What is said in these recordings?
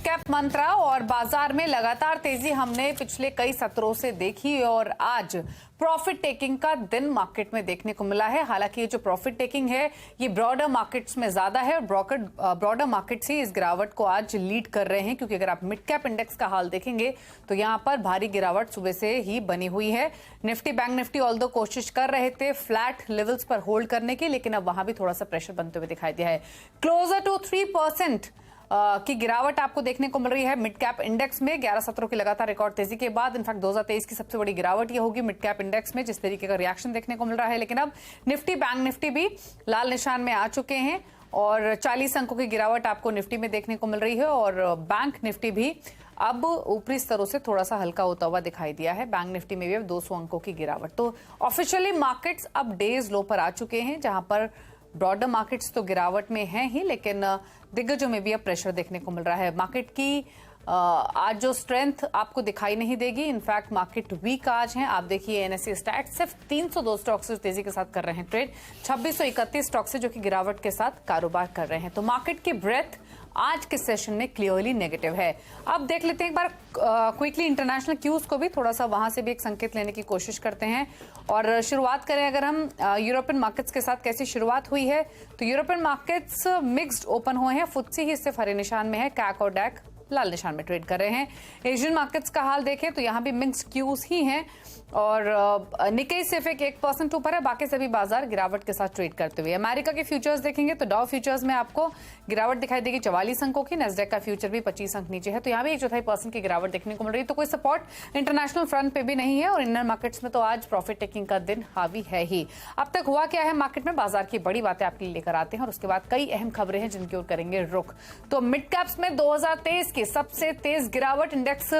Cap मंत्रा और बाजार में लगातार तेजी हमने पिछले कई सत्रों से देखी और आज प्रॉफिट टेकिंग का दिन मार्केट में देखने को मिला है। हालांकि ये जो प्रॉफिट टेकिंग है ये ब्रॉडर मार्केट्स में ज्यादा है और ब्रॉडर मार्केट्स ही इस गिरावट को आज लीड कर रहे हैं, क्योंकि अगर आप मिड कैप इंडेक्स का हाल देखेंगे तो यहां पर भारी गिरावट सुबह से ही बनी हुई है। निफ्टी बैंक निफ्टी ऑल्दो कोशिश कर रहे थे फ्लैट लेवल्स पर होल्ड करने की, लेकिन अब वहां भी थोड़ा सा प्रेशर बनते हुए दिखाई दिया है। क्लोजर टू 3% की गिरावट आपको देखने को मिल रही है मिड कैप इंडेक्स में 11 सत्रों की लगातार रिकॉर्ड तेजी के बाद। इनफैक्ट 2023 की सबसे बड़ी गिरावट ये होगी मिड कैप इंडेक्स में, जिस तरीके का रिएक्शन देखने को मिल रहा है। लेकिन अब निफ्टी बैंक निफ्टी भी लाल निशान में आ चुके हैं और 40 अंकों की गिरावट आपको निफ्टी में देखने को मिल रही है और बैंक निफ्टी भी अब ऊपरी स्तरों से थोड़ा सा हल्का होता हुआ दिखाई दिया है। बैंक निफ्टी में भी अब 200 अंकों की गिरावट। तो ऑफिशियली मार्केट्स अब डेज लो पर आ चुके हैं, जहां पर ब्रॉडर मार्केट्स तो गिरावट में हैं ही, लेकिन दिग्गजों में भी अब प्रेशर देखने को मिल रहा है। मार्केट की आज जो स्ट्रेंथ आपको दिखाई नहीं देगी, इनफैक्ट मार्केट वीक आज है। आप देखिए एनएससी स्टैट सिर्फ 302 स्टॉक से तेजी के साथ कर रहे हैं ट्रेड, 2631 स्टॉक से जो कि गिरावट के साथ कारोबार कर रहे हैं। तो मार्केट की ब्रेथ आज के सेशन में क्लियरली नेगेटिव है। अब देख लेते हैं एक बार क्विकली इंटरनेशनल क्यूज को भी, थोड़ा सा वहां से भी एक संकेत लेने की कोशिश करते हैं। और शुरुआत करें अगर हम यूरोपियन मार्केट्स के साथ, कैसी शुरुआत हुई है तो यूरोपियन मार्केट्स मिक्स्ड ओपन हुए हैं। फुत्सी ही सिर्फ हरे निशान में है, कैक और डैक लाल निशान में ट्रेड कर रहे हैं। एशियन मार्केट्स का हाल देखें तो यहां भी मिक्स्ड क्यूज ही हैं और निकेई सिर्फ 1% ऊपर है, बाकी सभी बाजार गिरावट के साथ ट्रेड करते हुए। अमेरिका के फ्यूचर्स देखेंगे तो डाउ फ्यूचर्स में आपको गिरावट दिखाई देगी 44 अंकों की, नेस्डैक का फ्यूचर भी 25 अंक नीचे है, तो यहां भी 1/4% की गिरावट देखने को मिल रही है। तो कोई सपोर्ट इंटरनेशनल फ्रंट पे भी नहीं है और इंडियन मार्केट्स में तो आज प्रॉफिट टेकिंग का दिन हावी है ही। अब तक हुआ क्या है मार्केट में, बाजार की बड़ी बातें आपके लिए लेकर आते हैं और उसके बाद कई अहम खबरें हैं जिनकी ओर करेंगे रुख। तो मिड कैप्स में 2023 की सबसे तेज गिरावट, इंडेक्स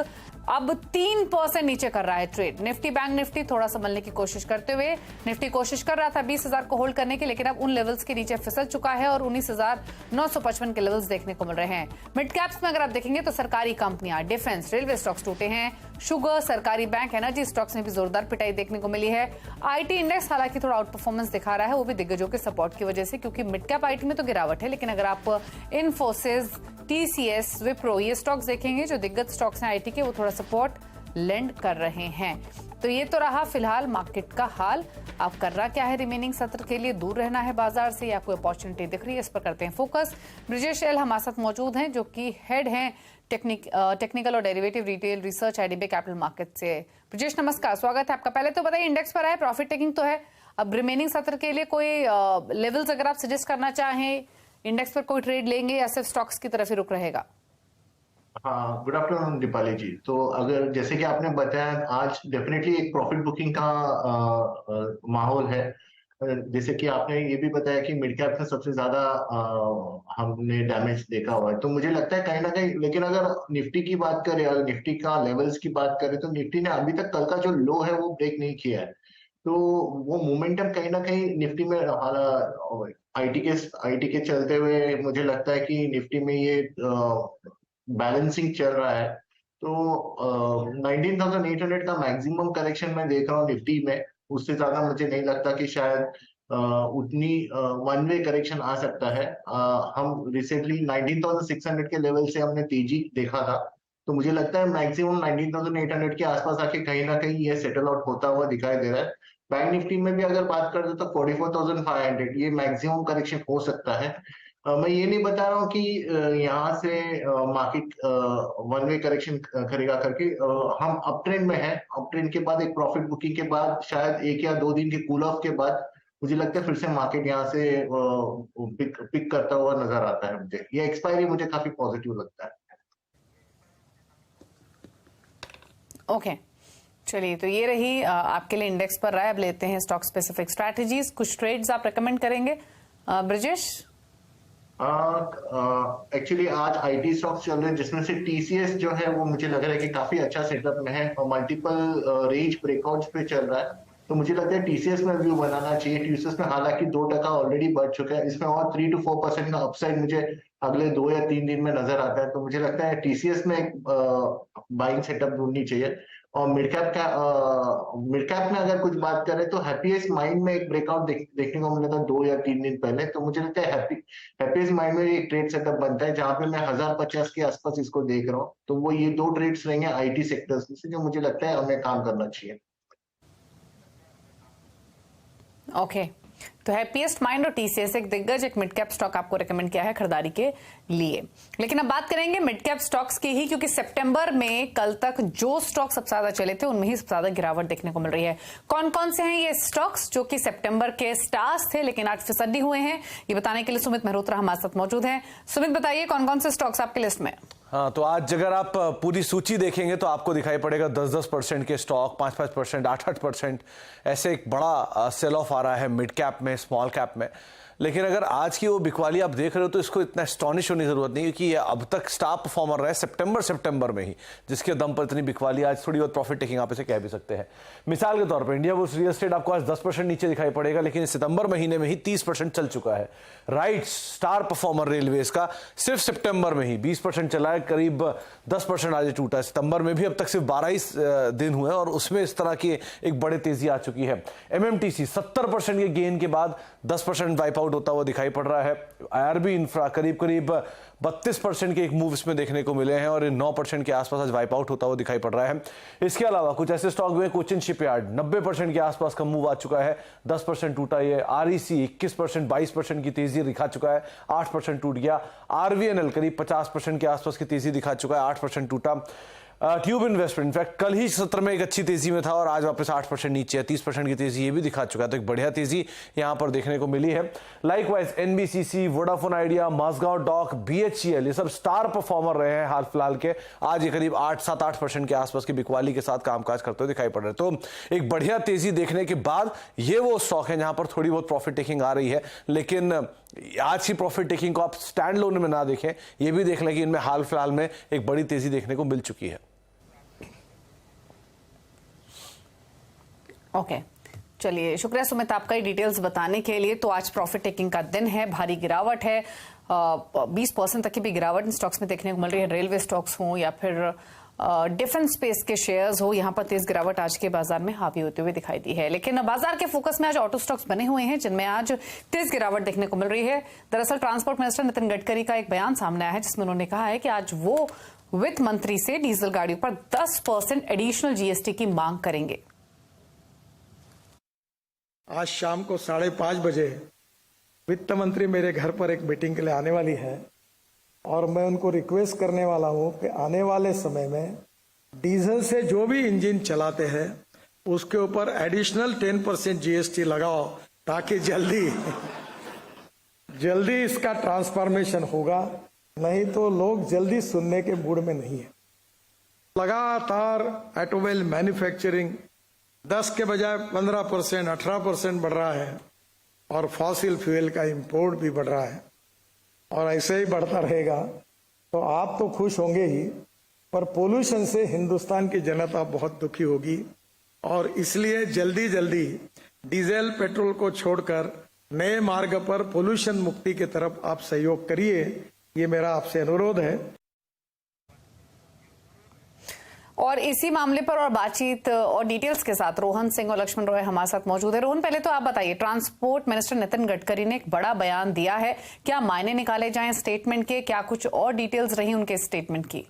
अब 3% नीचे कर रहा है ट्रेड। निफ्टी बैंक निफ्टी थोड़ा संभलने की कोशिश करते हुए, निफ्टी कोशिश कर रहा था 20,000 को होल्ड करने की, लेकिन अब उन लेवल्स के नीचे फिसल चुका है और 19,955 के लेवल्स देखने को मिल रहे हैं। मिड कैप्स में अगर आप देखेंगे तो सरकारी कंपनियां, डिफेंस, रेलवे स्टॉक्स टूटे हैं, शुगर, सरकारी बैंक, एनर्जी स्टॉक्स में भी जोरदार पिटाई देखने को मिली है। आईटी इंडेक्स हालांकि थोड़ा आउट परफॉर्मेंस दिखा रहा है, वो भी दिग्गजों के सपोर्ट की वजह से, क्योंकि मिड कैप आईटी में तो गिरावट है, लेकिन अगर आप इन्फोसिस, टीसीएस, विप्रो ये स्टॉक्स देखेंगे जो दिग्गज स्टॉक्स हैं आईटी के, वो थोड़ा सपोर्ट लेंड कर रहे हैं। तो ये तो रहा फिलहाल मार्केट का हाल। आप कर रहा क्या है रिमेनिंग सत्र के लिए, दूर रहना है बाजार से या कोई अपॉर्चुनिटी दिख रही है, इस पर करते हैं फोकस। ब्रिजेश एल हमारे साथ मौजूद हैं जो कि हेड हैं टेक्निकल और derivative retail research IDB capital market से। ब्रिजेश नमस्कार, स्वागत है आपका। पहले तो बताइए इंडेक्स पर है, प्रॉफिट टेकिंग तो है, अब रिमेनिंग सत्र के लिए कोई लेवल्स अगर आप सजेस्ट करना चाहें, इंडेक्स पर कोई ट्रेड लेंगे या सिर्फ स्टॉक्स की तरफ ही रुक रहेगा? हाँ, गुड आफ्टरनून दीपाली जी। तो अगर जैसे कि आपने बताया, आज डेफिनेटली एक प्रॉफिट बुकिंग का माहौल है। जैसे कि आपने ये भी बताया कि मिड कैप में सबसे ज्यादा हमने डैमेज देखा हुआ है, तो मुझे लगता है कहीं ना कहीं, लेकिन अगर निफ्टी की बात करें, अगर निफ्टी का लेवल्स की बात करें तो निफ्टी ने अभी तक कल का जो लो है वो ब्रेक नहीं किया है। तो वो मोमेंटम कहीं ना कहीं निफ्टी में आईटी के चलते हुए मुझे लगता है कि निफ्टी में ये बैलेंसिंग चल रहा है। तो 19,800 का मैक्सिमम करेक्शन मैं देख रहा हूँ निफ्टी में, उससे ज्यादा मुझे नहीं लगता कि शायद उतनी वन वे करेक्शन आ सकता है। हम रिसेंटली 19,600 के लेवल से हमने तेजी देखा था, तो मुझे लगता है मैक्सिमम 19,800 के आसपास आके कहीं ना कहीं ये सेटल आउट होता हुआ दिखाई दे रहा है। बैंक निफ्टी में भी अगर बात कर दो तो 44,500 ये मैक्सिमम करेक्शन हो सकता है। मैं ये नहीं बता रहा हूँ कि यहाँ से मार्केट वन वे करेक्शन करेगा करके। हम अप ट्रेंड में है, अप ट्रेंड के बाद एक प्रॉफिट बुकिंग के बाद शायद 1 या 2 दिन के कूल ऑफ के बाद मुझे लगता है फिर से मार्केट यहाँ से पिक करता हुआ नजर आता है। मुझे ये एक्सपायरी मुझे काफी पॉजिटिव लगता है। ओके, चलिए, तो ये रही आपके लिए इंडेक्स पर राय। अब लेते हैं स्टॉक स्पेसिफिक स्ट्रैटेजीज, कुछ ट्रेड्स आप रेकमेंड करेंगे ब्रिजेश? एक्चुअली आज आईटी स्टॉक्स चल रहे हैं, जिसमें से टीसीएस जो है वो मुझे लग रहा है कि काफी अच्छा सेटअप में है और मल्टीपल रेंज ब्रेकआउट्स पे चल रहा है। तो मुझे लगता है टीसीएस में व्यू बनाना चाहिए। टीसीएस में हालांकि 2% ऑलरेडी बढ़ चुका है, इसमें और 3 to 4% का अपसाइड मुझे अगले 2 या 3 दिन में नजर आता है। तो मुझे लगता है टीसीएस में एक बाइंग सेटअप ढूंढनी चाहिए। और मिड कैप में अगर कुछ बात करें तो हैप्पीएस्ट माइंड में एक ब्रेकआउट देखने को मिला था 2 या 3 दिन पहले। तो मुझे लगता है हैप्पीएस्ट माइंड में एक ट्रेड सेटअप बनता है जहां पे मैं 1050 के आसपास इसको देख रहा हूँ। तो वो ये 2 ट्रेड्स रहेंगे आईटी सेक्टर्स में से, जो मुझे लगता है हमें काम करना चाहिए। ओके, तो हैप्पीएस्ट माइंड और टीसीएस एक दिग्गज एक मिड कैप स्टॉक आपको रेकमेंड किया है खरीदारी के लिए। लेकिन अब बात करेंगे मिड कैप स्टॉक्स की ही, क्योंकि सितंबर में कल तक जो स्टॉक सबसे ज्यादा चले थे उनमें ही सबसे ज्यादा गिरावट देखने को मिल रही है। कौन कौन से हैं ये स्टॉक्स जो कि सितंबर के स्टार्स थे लेकिन आज फिसड्डी हुए हैं, ये बताने के लिए सुमित मेहरोत्रा हमारे साथ मौजूद हैं। सुमित, बताइए कौन कौन से स्टॉक्स आपकी लिस्ट में? हाँ, तो आज अगर आप पूरी सूची देखेंगे तो आपको दिखाई पड़ेगा 10-10% के स्टॉक, 5-5%, 8-8% ऐसे एक बड़ा सेल ऑफ आ रहा है मिड कैप में, स्मॉल कैप में। लेकिन अगर आज की वो बिकवाली आप देख रहे हो तो इसको इतना एस्टॉनिश होने की जरूरत नहीं, क्योंकि ये अब तक स्टार परफॉर्मर रहा है सितंबर में ही, जिसके दम पर इतनी बिकवाली। आज थोड़ी बहुत प्रॉफिट टेकिंग आप इसे कह भी सकते हैं। मिसाल के तौर पर इंडिया बुल्स रियल एस्टेट आपको आज 10% नीचे दिखाई पड़ेगा, लेकिन सितंबर महीने में ही 30% चल चुका है। राइट्स, स्टार परफॉर्मर रेलवेज का सिर्फ सितंबर में ही 20% चला है, करीब 10% आज टूटा है। सितंबर में भी अब तक सिर्फ 12 ही दिन हुए हैं और उसमें इस तरह की एक बड़ी तेजी आ चुकी है। एमएमटीसी 70% के गेन के बाद 10% वाइप आउट होता हुआ दिखाई पड़ रहा है। आईआरबी इंफ्रा करीब 32% के एक मूव इसमें देखने को मिले हैं और 9% के आसपास आज वाइप आउट होता हुआ दिखाई पड़ रहा है। इसके अलावा कुछ ऐसे स्टॉक हुए, कोचिन शिपयार्ड 90% के आसपास का मूव आ चुका है, 10% टूटा। ये आरईसी 21%, 22% की तेजी दिखा चुका है, 8% टूट गया। आरवीएनएल करीब 50% के आसपास की तेजी दिखा चुका है, 8% टूटा। ट्यूब इन्वेस्टमेंट इनफैक्ट कल ही सत्र में एक अच्छी तेजी में था और आज वापस 8% नीचे है, 30% की तेजी ये भी दिखा चुका है। तो एक बढ़िया तेजी यहां पर देखने को मिली है। Likewise NBCC, Vodafone Idea, Mazagon dock, BHEL ये सब स्टार परफॉर्मर रहे हैं हाल फिलहाल के। आज ये करीब 8-7-8% के आसपास की बिकवाली के साथ कामकाज करते हुए दिखाई पड़ रहे हैं। तो एक बढ़िया तेजी देखने के बाद ये वो स्टॉक है जहां पर थोड़ी बहुत प्रॉफिट टेकिंग आ रही है। लेकिन आज की प्रॉफिट टेकिंग को आप स्टैंड लोन में ना देखें, ये भी देख लें कि इनमें हाल फिलहाल में एक बड़ी तेजी देखने को मिल चुकी है। ओके, चलिए, शुक्रिया सुमित आपका ही डिटेल्स बताने के लिए। तो आज प्रॉफिट टेकिंग का दिन है, भारी गिरावट है, 20% तक की भी गिरावट इन स्टॉक्स में देखने को मिल रही है। रेलवे स्टॉक्स हो या फिर डिफेंस स्पेस के शेयर्स हो, यहां पर तेज गिरावट आज के बाजार में हावी होते हुए दिखाई दी है। लेकिन बाजार के फोकस में आज ऑटो स्टॉक्स बने हुए हैं जिनमें आज तेज गिरावट देखने को मिल रही है। दरअसल ट्रांसपोर्ट मिनिस्टर नितिन गडकरी का एक बयान सामने आया है जिसमें उन्होंने कहा है कि आज वो वित्त मंत्री से डीजल गाड़ियों पर 10% एडिशनल जीएसटी की मांग करेंगे। आज शाम को 5:30 बजे वित्त मंत्री मेरे घर पर एक मीटिंग के लिए आने वाली है और मैं उनको रिक्वेस्ट करने वाला हूं कि आने वाले समय में डीजल से जो भी इंजन चलाते हैं उसके ऊपर एडिशनल 10% जीएसटी लगाओ, ताकि जल्दी इसका ट्रांसफॉर्मेशन होगा। नहीं तो लोग जल्दी सुनने के मूड में नहीं है। लगातार ऑटोमोबाइल मैन्युफैक्चरिंग 10 के बजाय 15%, 18% बढ़ रहा है और फॉसिल फ्यूल का इंपोर्ट भी बढ़ रहा है और ऐसे ही बढ़ता रहेगा तो आप तो खुश होंगे ही, पर पोल्यूशन से हिंदुस्तान की जनता बहुत दुखी होगी। और इसलिए जल्दी डीजल पेट्रोल को छोड़कर नए मार्ग पर पोल्यूशन मुक्ति की तरफ आप सहयोग करिए, ये मेरा आपसे अनुरोध है। और इसी मामले पर और बातचीत और डिटेल्स के साथ रोहन सिंह और लक्ष्मण रॉय हमारे साथ मौजूद है। रोहन, पहले तो आप बताइए, ट्रांसपोर्ट मिनिस्टर नितिन गडकरी ने एक बड़ा बयान दिया है, क्या मायने निकाले जाएं स्टेटमेंट के, क्या कुछ और डिटेल्स रही उनके स्टेटमेंट की?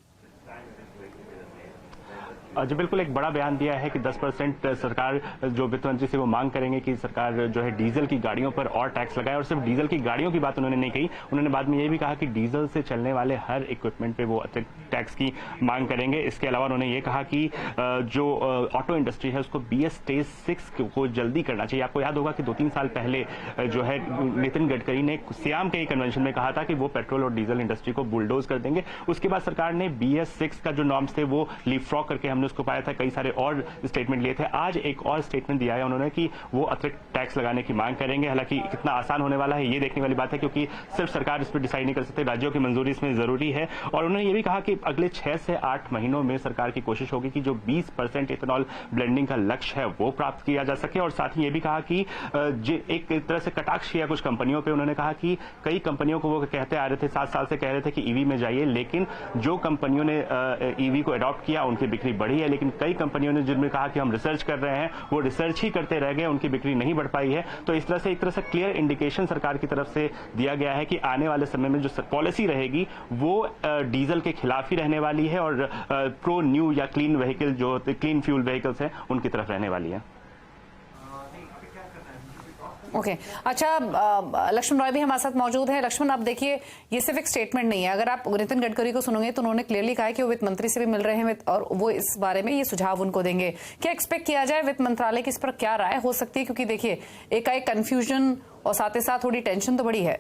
जी बिल्कुल, एक बड़ा बयान दिया है कि 10% सरकार जो वित्त मंत्री से वो मांग करेंगे कि सरकार जो है डीजल की गाड़ियों पर और टैक्स लगाए। और सिर्फ डीजल की गाड़ियों की बात उन्होंने नहीं कही, उन्होंने बाद में ये भी कहा कि डीजल से चलने वाले हर इक्विपमेंट पे वो अतिरिक्त टैक्स की मांग करेंगे। इसके अलावा उन्होंने ये कहा कि जो ऑटो इंडस्ट्री है उसको BS स्टेज 6 को जल्दी करना चाहिए। आपको याद होगा कि 2-3 साल पहले जो है नितिन गडकरी ने सियाम के कन्वेंशन में कहा था कि वो पेट्रोल और डीजल इंडस्ट्री को बुलडोज कर देंगे। उसके बाद सरकार ने BS 6 का जो नॉर्म्स थे वो लीपफ्रॉग करके हमने हमने उसको पाया था, कई सारे और स्टेटमेंट लिए थे। आज एक और स्टेटमेंट दिया है उन्होंने कि वो अतिरिक्त टैक्स लगाने की मांग करेंगे। हालांकि कितना आसान होने वाला है ये देखने वाली बात है, क्योंकि सिर्फ सरकार इस पर डिसाइड नहीं कर सकती, राज्यों की मंजूरी इसमें जरूरी है। और उन्होंने ये भी कहा कि अगले 6 से 8 महीनों में सरकार की कोशिश होगी कि जो 20% इथेनॉल ब्लेंडिंग का लक्ष्य है वो प्राप्त किया जा सके। और साथ ही ये भी कहा कि एक तरह से कटाक्ष किया कुछ कंपनियों पे। उन्होंने कहा कि कई कंपनियों को वो कहते आ रहे थे, 7 साल से कह रहे थे कि ईवी में जाइए, लेकिन जो कंपनियों ने ईवी को अडॉप्ट किया उनकी बिक्री बढ़ी है, लेकिन कई कंपनियों ने जिनमें कहा कि हम रिसर्च कर रहे हैं वो रिसर्च ही करते रह गए, उनकी बिक्री नहीं बढ़ पाई है। तो इस तरह से एक तरह से क्लियर इंडिकेशन सरकार की तरफ से दिया गया है कि आने वाले समय में जो पॉलिसी रहेगी वो डीजल के खिलाफ ही रहने वाली है और प्रो न्यू या क्लीन व्हीकल जो क्लीन फ्यूल व्हीकल्स हैं उनकी तरफ रहने वाली है। ओके अच्छा, लक्ष्मण रॉय भी हमारे साथ मौजूद है। लक्ष्मण, अब देखिए ये सिर्फ एक स्टेटमेंट नहीं है। अगर आप नितिन गडकरी को सुनोगे तो उन्होंने क्लियरली कहा है कि वो वित्त मंत्री से भी मिल रहे हैं और वो इस बारे में ये सुझाव उनको देंगे। क्या एक्सपेक्ट किया जाए, वित्त मंत्रालय की इस पर क्या राय हो सकती है? क्योंकि देखिए एकाएक कंफ्यूजन और साथ ही साथ थोड़ी टेंशन तो बड़ी है।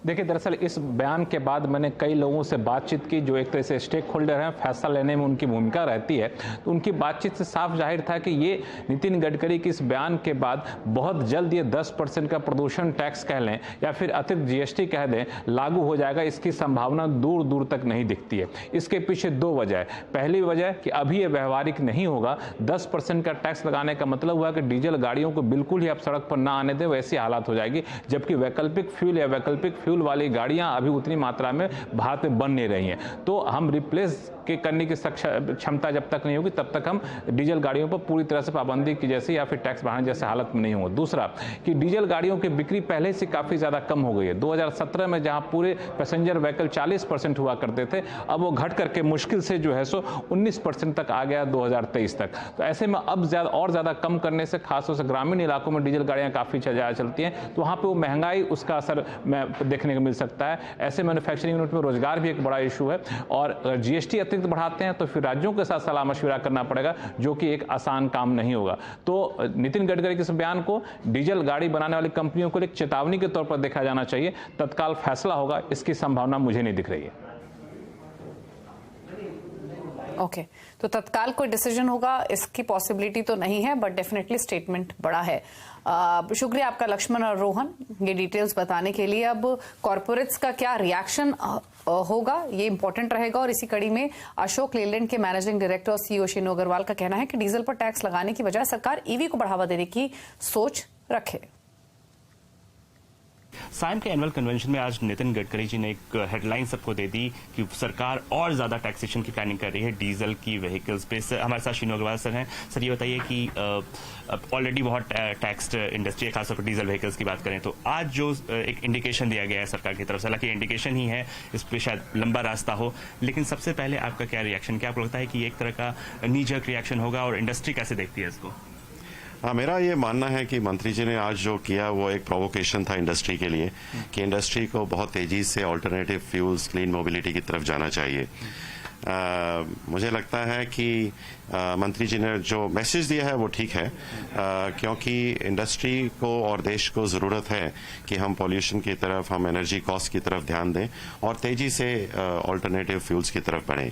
देखिए, दरअसल इस बयान के बाद मैंने कई लोगों से बातचीत की जो एक तरह से स्टेक होल्डर हैं, फैसला लेने में उनकी भूमिका रहती है। तो उनकी बातचीत से साफ जाहिर था कि ये नितिन गडकरी के इस बयान के बाद बहुत जल्द ये 10% का प्रदूषण टैक्स कह लें या फिर अतिरिक्त जीएसटी कह दें लागू हो जाएगा, इसकी संभावना दूर दूर तक नहीं दिखती है। इसके पीछे 2 वजह है। पहली वजह कि अभी ये व्यवहारिक नहीं होगा। 10% का टैक्स लगाने का मतलब हुआ कि डीजल गाड़ियों को बिल्कुल ही आप सड़क पर ना आने दें, वैसी हालात हो जाएगी, जबकि वैकल्पिक फ्यूल या वैकल्पिक फ्यूल वाली गाड़ियां अभी उतनी मात्रा में भारत में बन नहीं रही हैं। तो हम रिप्लेस के करने की क्षमता जब तक नहीं होगी तब तक हम डीजल गाड़ियों पर पूरी तरह से पाबंदी की जैसी या फिर टैक्स बढ़ाने जैसे हालत में नहीं होगा। दूसरा कि डीजल गाड़ियों की बिक्री पहले से काफी ज्यादा कम हो गई है। 2017 में जहां पूरे पैसेंजर व्हीकल 40% हुआ करते थे, अब वो घट करके मुश्किल से जो है सो 19% तक आ गया 2023 तक। तो ऐसे में अब ज्यादा कम करने से, खासतौर से ग्रामीण इलाकों में डीजल गाड़ियां काफी ज्यादा चलती हैं, तो वहां पर वो महंगाई उसका असर देखने को मिल सकता है। ऐसे मैन्युफैक्चरिंग यूनिट में रोजगार भी एक बड़ा इशू है। और जीएसटी अतिरिक्त बढ़ाते हैं तो फिर राज्यों के साथ सलाह मशविरा करना पड़ेगा, जो कि एक आसान काम नहीं होगा। तो नितिन गडकरी के इस बयान को डीजल गाड़ी बनाने वाली कंपनियों को एक चेतावनी के तौर पर देखा जाना चाहिए। तत्काल फैसला होगा इसकी संभावना मुझे नहीं दिख रही है। ओके, तो तत्काल कोई डिसीजन होगा इसकी पॉसिबिलिटी तो नहीं है, बट डेफिनेटली स्टेटमेंट बड़ा है। शुक्रिया आपका लक्ष्मण और रोहन ये डिटेल्स बताने के लिए। अब कॉर्पोरेट्स का क्या रिएक्शन होगा ये इंपॉर्टेंट रहेगा। और इसी कड़ी में अशोक लेलैंड के मैनेजिंग डायरेक्टर और सीईओ शीनू अग्रवाल का कहना है कि डीजल पर टैक्स लगाने की बजाय सरकार ईवी को बढ़ावा देने की सोच रखे। साइम के एनुअल कन्वेंशन में आज नितिन गडकरी जी ने एक हेडलाइन सबको दे दी कि सरकार और ज्यादा टैक्सेशन की प्लानिंग कर रही है डीजल की व्हीकल्स पे। हमारे साथ शीनू अग्रवाल सर हैं। सर ये बताइए कि ऑलरेडी बहुत टैक्स्ड इंडस्ट्री है, खासतौर पर डीजल व्हीकल्स की बात करें तो आज जो एक इंडिकेशन दिया गया है सरकार की तरफ से, हालांकि इंडिकेशन ही है, इस पर शायद लंबा रास्ता हो, लेकिन सबसे पहले आपका क्या रिएक्शन, क्या आपको लगता है कि ये एक तरह का नी जर्क रिएक्शन होगा और इंडस्ट्री कैसे देखती है इसको? हाँ, मेरा ये मानना है कि मंत्री जी ने आज जो किया वो एक प्रोवोकेशन था इंडस्ट्री के लिए, कि इंडस्ट्री को बहुत तेजी से ऑल्टरनेटिव फ्यूल्स, क्लीन मोबिलिटी की तरफ जाना चाहिए। मुझे लगता है कि मंत्री जी ने जो मैसेज दिया है वो ठीक है, क्योंकि इंडस्ट्री को और देश को ज़रूरत है कि हम पॉल्यूशन की तरफ, हम एनर्जी कॉस्ट की तरफ ध्यान दें और तेजी से ऑल्टरनेटिव फ्यूल्स की तरफ बढ़ें।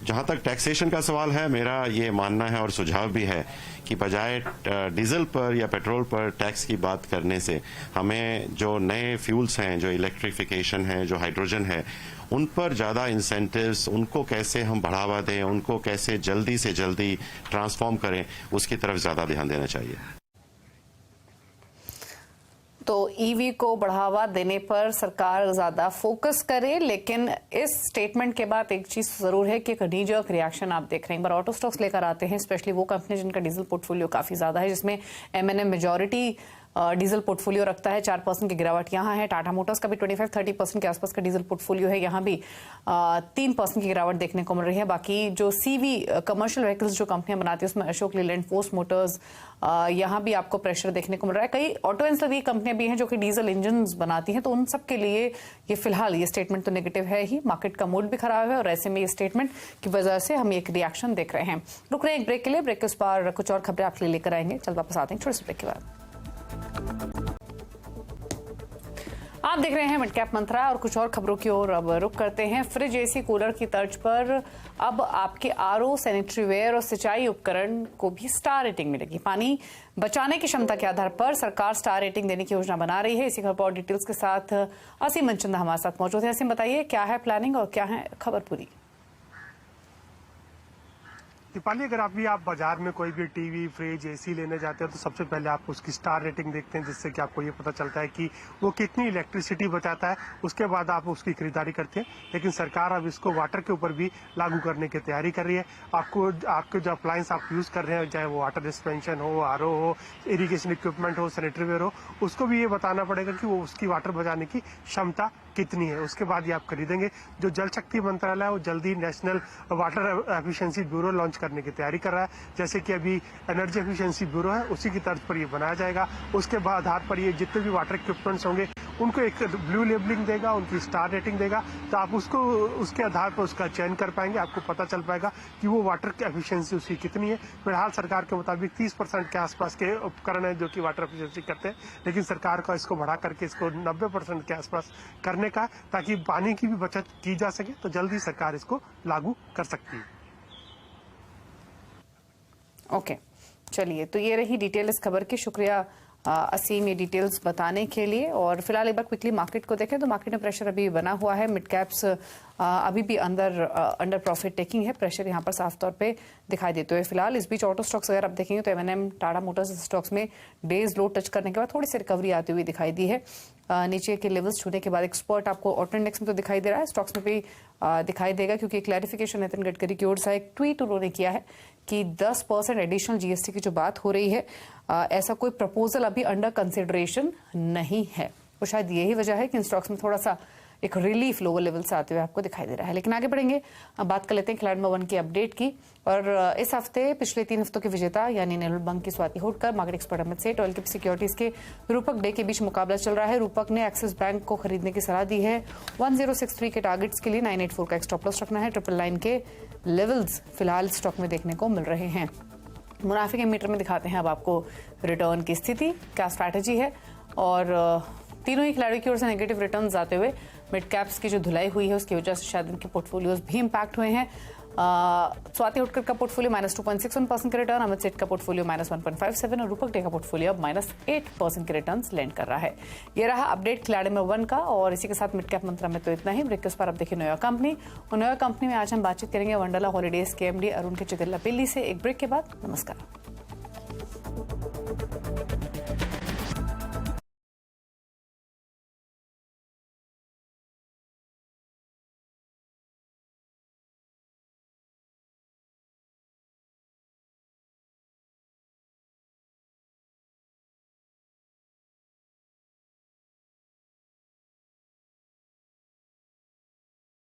जहाँ तक टैक्सेशन का सवाल है, मेरा ये मानना है और सुझाव भी है कि बजाय डीजल पर या पेट्रोल पर टैक्स की बात करने से हमें जो नए फ्यूल्स हैं, जो इलेक्ट्रिफिकेशन है, जो हाइड्रोजन है, उन पर ज़्यादा इंसेंटिव्स, उनको कैसे हम बढ़ावा दें, उनको कैसे जल्दी से जल्दी ट्रांसफॉर्म करें, उसकी तरफ ज़्यादा ध्यान देना चाहिए। तो ईवी को बढ़ावा देने पर सरकार ज्यादा फोकस करे, लेकिन इस स्टेटमेंट के बाद एक चीज जरूर है कि नी जर्क रिएक्शन आप देख रहे हैं। एक बार ऑटो स्टॉक्स लेकर आते हैं, स्पेशली वो कंपनी जिनका डीजल पोर्टफोलियो काफी ज्यादा है, जिसमें एमएनएम मेजॉरिटी डीजल पोर्टफोलियो रखता है। 4% की गिरावट यहाँ है। टाटा मोटर्स का भी 25-30% के आसपास का डीजल पोर्टफोलियो है, यहाँ भी 3% की गिरावट देखने को मिल रही है। बाकी जो सीवी कमर्शियल व्हीकल्स जो कंपनियां बनाती है उसमें अशोक लेलैंड, फोर्स मोटर्स, यहाँ भी आपको प्रेशर देखने को मिल रहा है। कई ऑटो एंसिलरी कंपनियां भी हैं जो कि डीजल इंजन बनाती हैं, तो उन सब के लिए ये फिलहाल ये स्टेटमेंट तो नेगेटिव है ही। मार्केट का मूड भी खराब है और ऐसे में ये स्टेटमेंट की वजह से हम एक रिएक्शन देख रहे हैं। रुक रहे हैं एक ब्रेक के लिए। ब्रेक के उस पार कुछ और खबरें आपके लिए लेकर आएंगे। चल वापस आते हैं छोटे से ब्रेक के बाद। आप देख रहे हैं मिड कैप मंत्रा और कुछ और खबरों की ओर अब रुख करते हैं। फ्रिज, एसी, कूलर की तर्ज पर अब आपके आरओ, सैनिटरी वेयर और सिंचाई उपकरण को भी स्टार रेटिंग मिलेगी। पानी बचाने की क्षमता के आधार पर सरकार स्टार रेटिंग देने की योजना बना रही है। इसी खबर और डिटेल्स के साथ असीम मनचंदा हमारे साथ मौजूद है। असीम, बताइए क्या है प्लानिंग और क्या है खबर पूरी? दीपाली, अगर आप बाजार में कोई भी टीवी, फ्रिज, एसी लेने जाते हैं तो सबसे पहले आप उसकी स्टार रेटिंग देखते हैं, जिससे कि आपको ये पता चलता है कि वो कितनी इलेक्ट्रिसिटी बचाता है। उसके बाद आप उसकी खरीदारी करते हैं। लेकिन सरकार अब इसको वाटर के ऊपर भी लागू करने की तैयारी कर रही है। आपके जो अप्लायंस आप यूज कर रहे हैं, चाहे वो वाटर डिस्पेंशन हो, आरओ हो, इरिगेशन इक्विपमेंट हो, सैनिटरी वेयर हो, उसको भी ये बताना पड़ेगा कि वो उसकी वाटर बचाने की क्षमता कितनी है। उसके बाद ये आप खरीदेंगे। जो जल शक्ति मंत्रालय है वो जल्दी national water efficiency bureau launch करने की तैयारी कर रहा है। जैसे कि अभी एनर्जी एफिशिएंसी ब्यूरो है, उसी की तर्ज पर ये बनाया जाएगा। उसके बाद आधार पर ये जितने भी वाटर इक्विपमेंट्स होंगे उनको एक ब्लू लेबलिंग देगा, उनकी स्टार रेटिंग देगा, तो आप उसके आधार पर उसका चयन कर पाएंगे। आपको पता चल पाएगा कि वो वाटर एफिशिएंसी उसकी कितनी है। फिलहाल सरकार के मुताबिक 30% के आसपास के उपकरण है जो कि वाटर एफिशिएंसी करते हैं, लेकिन सरकार का इसको बढ़ा करके इसको 90% के आसपास करने का, ताकि पानी की भी बचत की जा सके। तो जल्दी सरकार इसको लागू कर सकती है। ओके, चलिए, तो ये रही डिटेल इस खबर की। शुक्रिया असीम ये डिटेल्स बताने के लिए। और फिलहाल एक बार क्विकली मार्केट को देखें तो मार्केट में प्रेशर अभी बना हुआ है। मिड कैप्स अभी भी अंडर प्रॉफिट टेकिंग है। प्रेशर यहाँ पर साफ तौर पे दिखाई देते हुए फिलहाल। इस बीच ऑटो स्टॉक्स अगर आप देखेंगे तो M&M, टाटा मोटर्स स्टॉक्स में डेज लो टच करने के बाद थोड़ी सी रिकवरी आती हुई दिखाई दी है। नीचे के लेवल्स छूने के बाद एक्सपर्ट आपको ऑटो इंडेक्स में तो दिखाई दे रहा है, स्टॉक्स में भी दिखाई देगा, क्योंकि क्लैरिफिकेशन नितिन गडकरी की ओर से एक ट्वीट उन्होंने किया है कि 10% एडिशनल जीएसटी की जो बात हो रही है, ऐसा कोई प्रपोजल अभी अंडर कंसिडरेशन नहीं है। तो शायद यही वजह है कि इन स्टॉक्स में थोड़ा सा एक रिलीफ लोअर लेवल से आते हुए आपको दिखाई दे रहा है। लेकिन आगे बढ़ेंगे, अब बात कर लेते हैं खिलाड़ी नंबर 1 की अपडेट की। और इस हफ्ते पिछले 3 हफ्तों के विजेता यानी नेरुल बंक की स्वाति होटकर, मार्केट एक्सपर्ट अमित सेठ और एलकेपी सिक्योरिटीज के रूपक डे के बीच मुकाबला चल रहा है। रूपक ने एक्सिस बैंक को खरीदने की सलाह दी है। 1063 के टारगेट्स के लिए 984 का स्टॉप लॉस रखना है। 999 के लेवल्स फिलहाल स्टॉक में देखने को मिल रहे हैं। मुनाफे के मीटर में दिखाते हैं अब आपको रिटर्न की स्थिति, क्या स्ट्रैटेजी है। और तीनों ही खिलाड़ियों की ओर से नेगेटिव रिटर्न्स आते हुए मिड कैप्स की जो धुलाई हुई है उसकी वजह से शायद इनके पोर्टफोलियोज भी इंपैक्ट हुए हैं। स्वाति होटकर का पोर्टफोलियो -2.61% के रिटर्न, अमित सेठ का पोर्टफोलियो -1.57 और रूपक डे का पोर्टफोलियो अब -8% के रिटर्न्स लैंड कर रहा है। ये रहा अपडेट खिलाड़ी में 1 का। और इसी के साथ मिड कैप मंत्रा में तो इतना ही। ब्रेक के उस पर अब देखिए न्यूयॉर्क कंपनी। और न्यूयॉर्क कंपनी में आज हम बातचीत करेंगे वंडरला हॉलीडेज के MD अरुण के चिगल्ला पिल्ली से। एक ब्रेक के बाद नमस्कार।